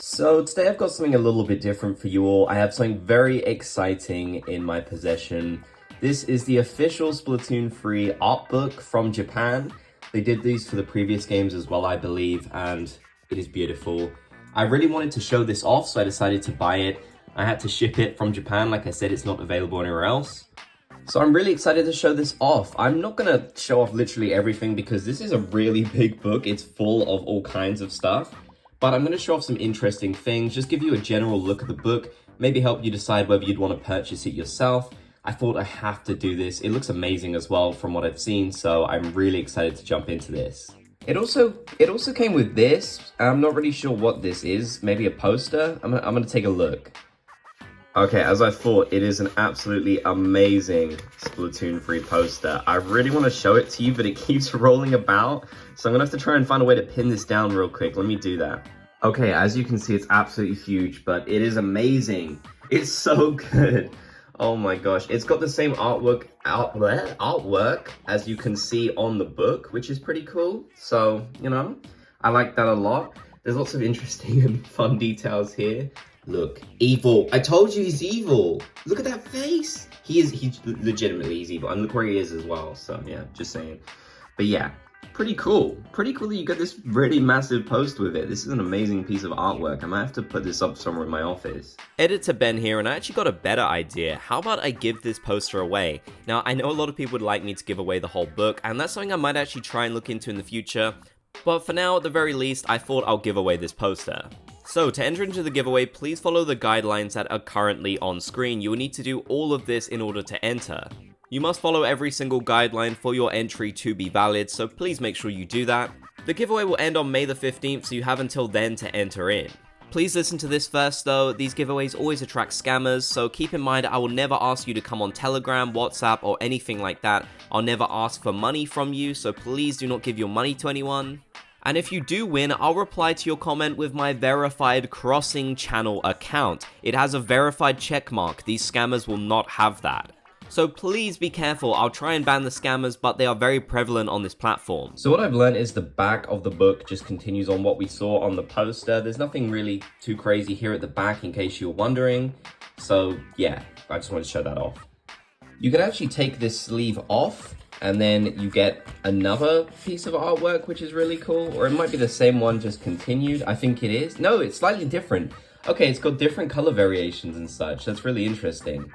So today I've got something a little bit different for you all. I have something very exciting in my possession. This is the official Splatoon 3 art book from Japan. They did these for the previous games as well, I believe, and it is beautiful. I really wanted to show this off, so I decided to buy it. I had to ship it from Japan. Like I said, it's not available anywhere else. So I'm really excited to show this off. I'm not gonna show off literally everything because this is a really big book. It's full of all kinds of stuff. But I'm going to show off some interesting things, just give you a general look at the book, maybe help you decide whether you'd want to purchase it yourself. I thought I have to do this. It looks amazing as well from what I've seen, so I'm really excited to jump into this. It also came with this. I'm not really sure what this is. Maybe a poster? I'm gonna take a look. Okay, as I thought, it is an absolutely amazing Splatoon 3 poster. I really want to show it to you, but it keeps rolling about. So I'm going to have to try and find a way to pin this down real quick. Let me do that. Okay, as you can see, it's absolutely huge, but it is amazing. It's so good. Oh my gosh. It's got the same artwork as you can see on the book, which is pretty cool. So, you know, I like that a lot. There's lots of interesting and fun details here. Look, evil. I told you he's evil. Look at that face. He's legitimately evil. And look where he is as well. So yeah, just saying. But yeah, pretty cool. Pretty cool that you got this really massive post with it. This is an amazing piece of artwork. I might have to put this up somewhere in my office. Editor Ben here, and I actually got a better idea. How about I give this poster away? Now, I know a lot of people would like me to give away the whole book, and that's something I might actually try and look into in the future. But for now, at the very least, I thought I'll give away this poster. So, to enter into the giveaway, please follow the guidelines that are currently on screen. You will need to do all of this in order to enter. You must follow every single guideline for your entry to be valid, so please make sure you do that. The giveaway will end on May the 15th, so you have until then to enter in. Please listen to this first though, these giveaways always attract scammers, so keep in mind I will never ask you to come on Telegram, WhatsApp, or anything like that. I'll never ask for money from you, so please do not give your money to anyone. And if you do win, I'll reply to your comment with my verified Crossing channel account. It has a verified checkmark. These scammers will not have that. So please be careful. I'll try and ban the scammers, but they are very prevalent on this platform. So what I've learned is the back of the book just continues on what we saw on the poster. There's nothing really too crazy here at the back in case you're wondering. So yeah, I just wanted to show that off. You can actually take this sleeve off and then you get another piece of artwork, which is really cool. Or it might be the same one, just continued. I think it is. No, it's slightly different. Okay, it's got different color variations and such. That's really interesting.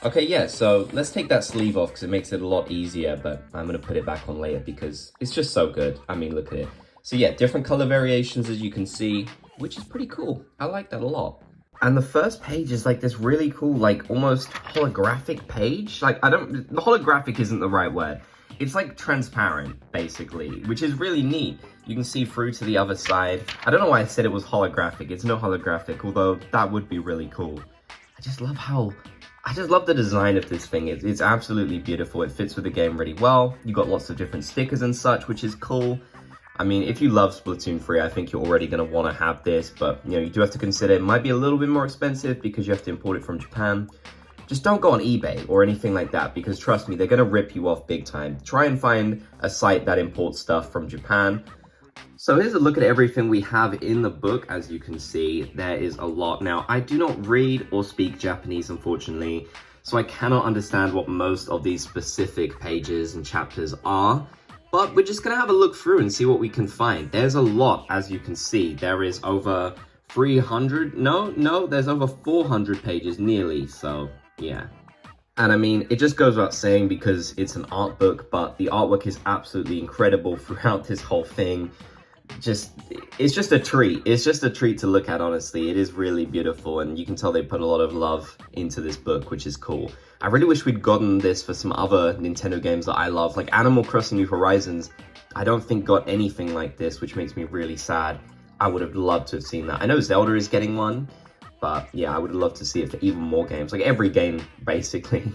Okay, yeah, so let's take that sleeve off because it makes it a lot easier, but I'm going to put it back on later because it's just so good. I mean, look at it. So yeah, different color variations as you can see, which is pretty cool. I like that a lot. And the first page is like this really cool, like almost holographic page. Like the holographic isn't the right word. It's like transparent, basically, which is really neat. You can see through to the other side. I don't know why I said it was holographic. It's no holographic, although that would be really cool. I just love the design of this thing. It's absolutely beautiful. It fits with the game really well. You got lots of different stickers and such, which is cool. I mean, if you love Splatoon 3, I think you're already going to want to have this, but you know, you do have to consider it might be a little bit more expensive because you have to import it from Japan. Just don't go on eBay or anything like that because trust me, they're going to rip you off big time. Try and find a site that imports stuff from Japan. So here's a look at everything we have in the book. As you can see, there is a lot. Now, I do not read or speak Japanese, unfortunately, so I cannot understand what most of these specific pages and chapters are. But we're just going to have a look through and see what we can find. There's a lot, as you can see. There is over 300, there's over 400 pages nearly, so yeah. And I mean, it just goes without saying because it's an art book, but the artwork is absolutely incredible throughout this whole thing. It's just a treat. It's just a treat to look at, honestly. It is really beautiful, and you can tell they put a lot of love into this book, which is cool. I really wish we'd gotten this for some other Nintendo games that I love, like Animal Crossing New Horizons. I don't think got anything like this, which makes me really sad. I would have loved to have seen that. I know Zelda is getting one, but yeah, I would love to see it for even more games, like every game, basically.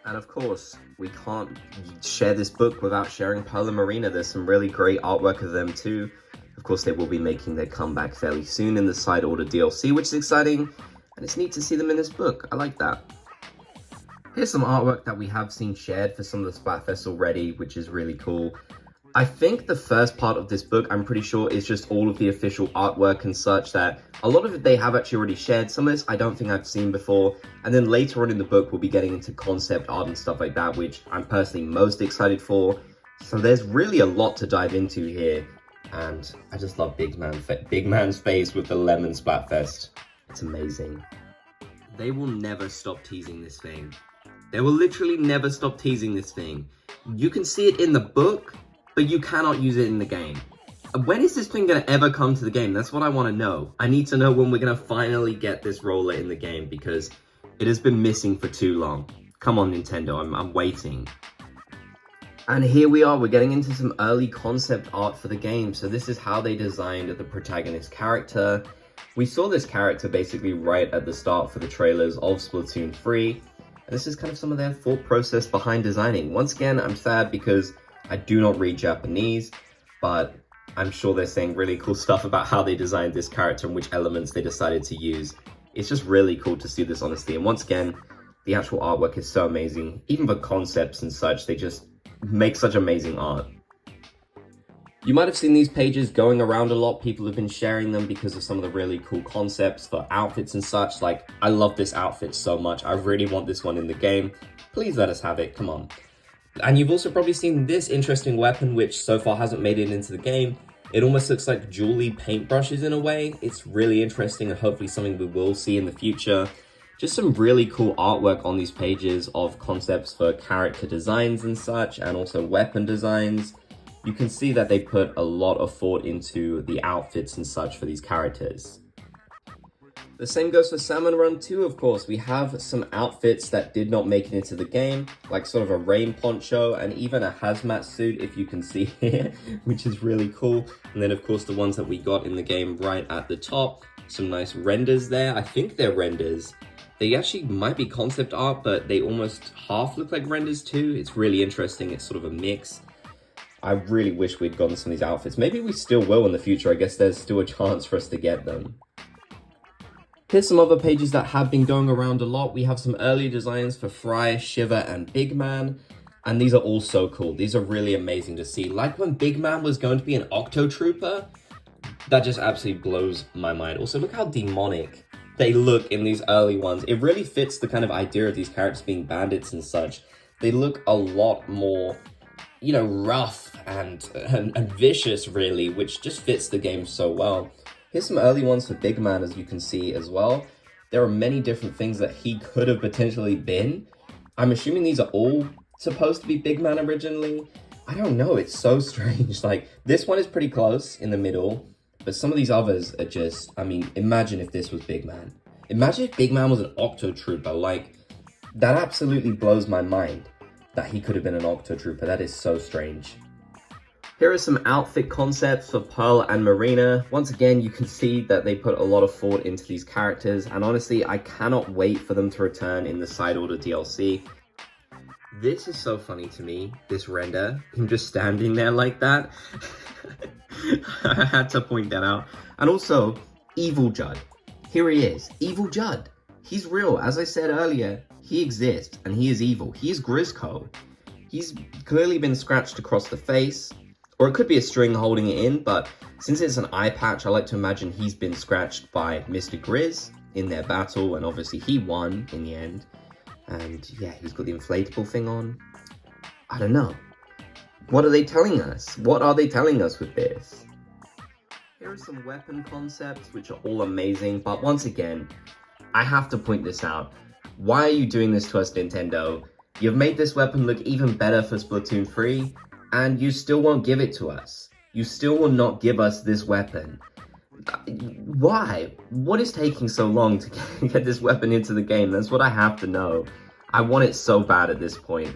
And of course, we can't share this book without sharing Pearl and Marina. There's some really great artwork of them too. Of course, they will be making their comeback fairly soon in the side order DLC, which is exciting. And it's neat to see them in this book. I like that. Here's some artwork that we have seen shared for some of the Splatfests already, which is really cool. I think the first part of this book, I'm pretty sure, is just all of the official artwork and such, that a lot of it they have actually already shared. Some of this I don't think I've seen before. And then later on in the book, we'll be getting into concept art and stuff like that, which I'm personally most excited for. So there's really a lot to dive into here. And I just love Big Man's face with the lemon Splatfest. It's amazing. They will never stop teasing this thing. They will literally never stop teasing this thing. You can see it in the book, but you cannot use it in the game. When is this thing gonna ever come to the game? That's what I wanna know. I need to know when we're gonna finally get this roller in the game, because it has been missing for too long. Come on, Nintendo, I'm waiting. And here we are, we're getting into some early concept art for the game. So this is how they designed the protagonist character. We saw this character basically right at the start for the trailers of Splatoon 3. And this is kind of some of their thought process behind designing. Once again, I'm sad because I do not read Japanese, but I'm sure they're saying really cool stuff about how they designed this character and which elements they decided to use. It's just really cool to see this, honestly. And once again, the actual artwork is so amazing. Even the concepts and such, they just make such amazing art. You might have seen these pages going around a lot. People have been sharing them because of some of the really cool concepts for outfits and such. Like, I love this outfit so much. I really want this one in the game. Please let us have it, come on. And you've also probably seen this interesting weapon, which so far hasn't made it into the game. It almost looks like jewelry paintbrushes in a way. It's really interesting and hopefully something we will see in the future. Just some really cool artwork on these pages of concepts for character designs and such, and also weapon designs. You can see that they put a lot of thought into the outfits and such for these characters. The same goes for Salmon Run 2, of course. We have some outfits that did not make it into the game, like sort of a rain poncho and even a hazmat suit, if you can see here, which is really cool. And then, of course, the ones that we got in the game right at the top. Some nice renders there. I think they're renders. They actually might be concept art, but they almost half look like renders too. It's really interesting. It's sort of a mix. I really wish we'd gotten some of these outfits. Maybe we still will in the future. I guess there's still a chance for us to get them. Here's some other pages that have been going around a lot. We have some early designs for Fry, Shiver, and Big Man. And these are all so cool. These are really amazing to see. Like when Big Man was going to be an Octo Trooper, that just absolutely blows my mind. Also, look how demonic they look in these early ones. It really fits the kind of idea of these characters being bandits and such. They look a lot more, you know, rough and vicious, really, which just fits the game so well. Here's some early ones for Big Man, as you can see as well. There are many different things that he could have potentially been. I'm assuming these are all supposed to be Big Man originally. I don't know, it's so strange. Like, this one is pretty close in the middle, but some of these others are just, I mean, imagine if this was Big Man. Imagine if Big Man was an Octo Trooper. Like, that absolutely blows my mind that he could have been an Octo Trooper. That is so strange. Here are some outfit concepts for Pearl and Marina. Once again, you can see that they put a lot of thought into these characters, and honestly, I cannot wait for them to return in the Side Order DLC. This is so funny to me, this render, him just standing there like that. I had to point that out. And also, Evil Judd. Here he is, Evil Judd. He's real, as I said earlier, he exists, and he is evil. He is Grizzco. He's clearly been scratched across the face. Or it could be a string holding it in, but since it's an eye patch, I like to imagine he's been scratched by Mr. Grizz in their battle, and obviously he won in the end. And yeah, he's got the inflatable thing on. I don't know. What are they telling us? What are they telling us with this? Here are some weapon concepts, which are all amazing, but once again, I have to point this out. Why are you doing this to us, Nintendo? You've made this weapon look even better for Splatoon 3, and you still won't give it to us. You still will not give us this weapon. Why? What is taking so long to get this weapon into the game? That's what I have to know. I want it so bad at this point.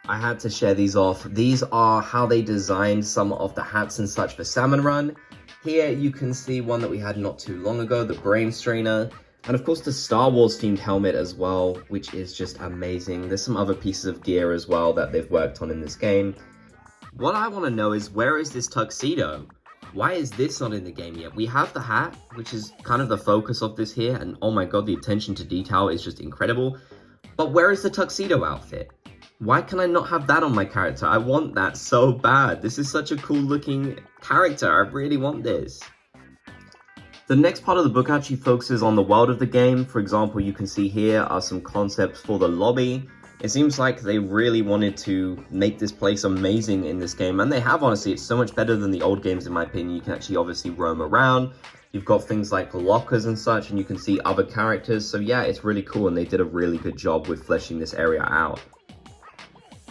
I had to share these off. These are how they designed some of the hats and such for Salmon Run. Here you can see one that we had not too long ago, the Brain Strainer. And of course the Star Wars themed helmet as well, which is just amazing. There's some other pieces of gear as well that they've worked on in this game. What I want to know is, where is this tuxedo? Why is this not in the game yet? We have the hat, which is kind of the focus of this here, and oh my god, the attention to detail is just incredible. But where is the tuxedo outfit? Why can I not have that on my character? I want that so bad. This is such a cool looking character. I really want this. The next part of the book actually focuses on the world of the game. For example, you can see here are some concepts for the lobby. It seems like they really wanted to make this place amazing in this game, and they have, honestly. It's so much better than the old games in my opinion. You can actually obviously roam around. You've got things like lockers and such, and you can see other characters. So yeah, it's really cool, and they did a really good job with fleshing this area out.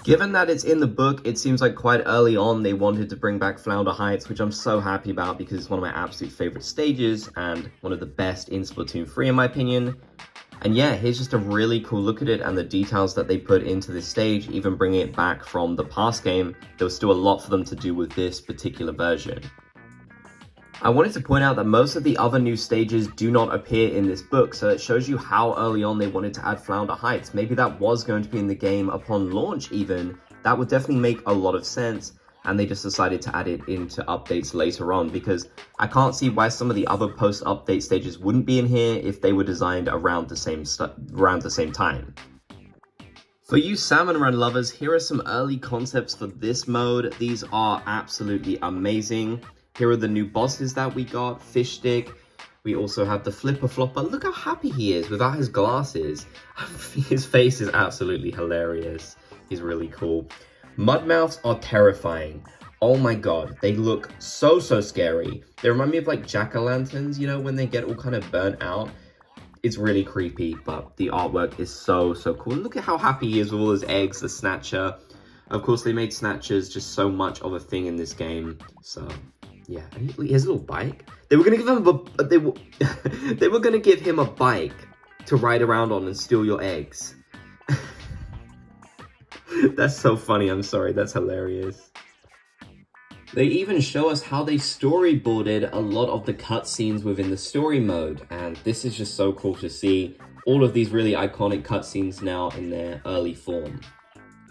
Given that it's in the book, it seems like quite early on they wanted to bring back Flounder Heights, which I'm so happy about because it's one of my absolute favorite stages and one of the best in Splatoon 3 in my opinion. And yeah, here's just a really cool look at it and the details that they put into this stage, even bringing it back from the past game. There was still a lot for them to do with this particular version. I wanted to point out that most of the other new stages do not appear in this book, so it shows you how early on they wanted to add Flounder Heights. Maybe that was going to be in the game upon launch even. That would definitely make a lot of sense, and they just decided to add it into updates later on, because I can't see why some of the other post-update stages wouldn't be in here if they were designed around the same time. For you Salmon Run lovers, here are some early concepts for this mode. These are absolutely amazing. Here are the new bosses that we got, Fish Stick. We also have the Flipper Flopper. Look how happy he is without his glasses. His face is absolutely hilarious. He's really cool. Mudmouths are terrifying. Oh my god, they look so scary. They remind me of like jack-o'-lanterns, you know, when they get all kind of burnt out. It's really creepy, but the artwork is so cool. And look at how happy he is with all his eggs, the Snatcher. Of course, they made Snatchers just so much of a thing in this game, so... yeah, and his little bike. They were gonna give him they were gonna give him a bike to ride around on and steal your eggs. That's so funny. I'm sorry. That's hilarious. They even show us how they storyboarded a lot of the cutscenes within the story mode, and this is just so cool to see all of these really iconic cutscenes now in their early form.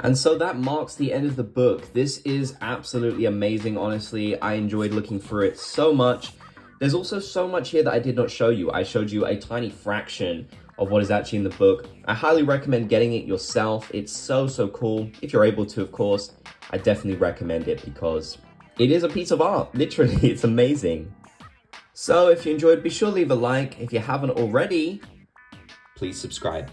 And so that marks the end of the book. This is absolutely amazing, honestly. I enjoyed looking through it so much. There's also so much here that I did not show you. I showed you a tiny fraction of what is actually in the book. I highly recommend getting it yourself. It's so cool. If you're able to, of course, I definitely recommend it because it is a piece of art. Literally, it's amazing. So if you enjoyed, be sure to leave a like. If you haven't already, please subscribe.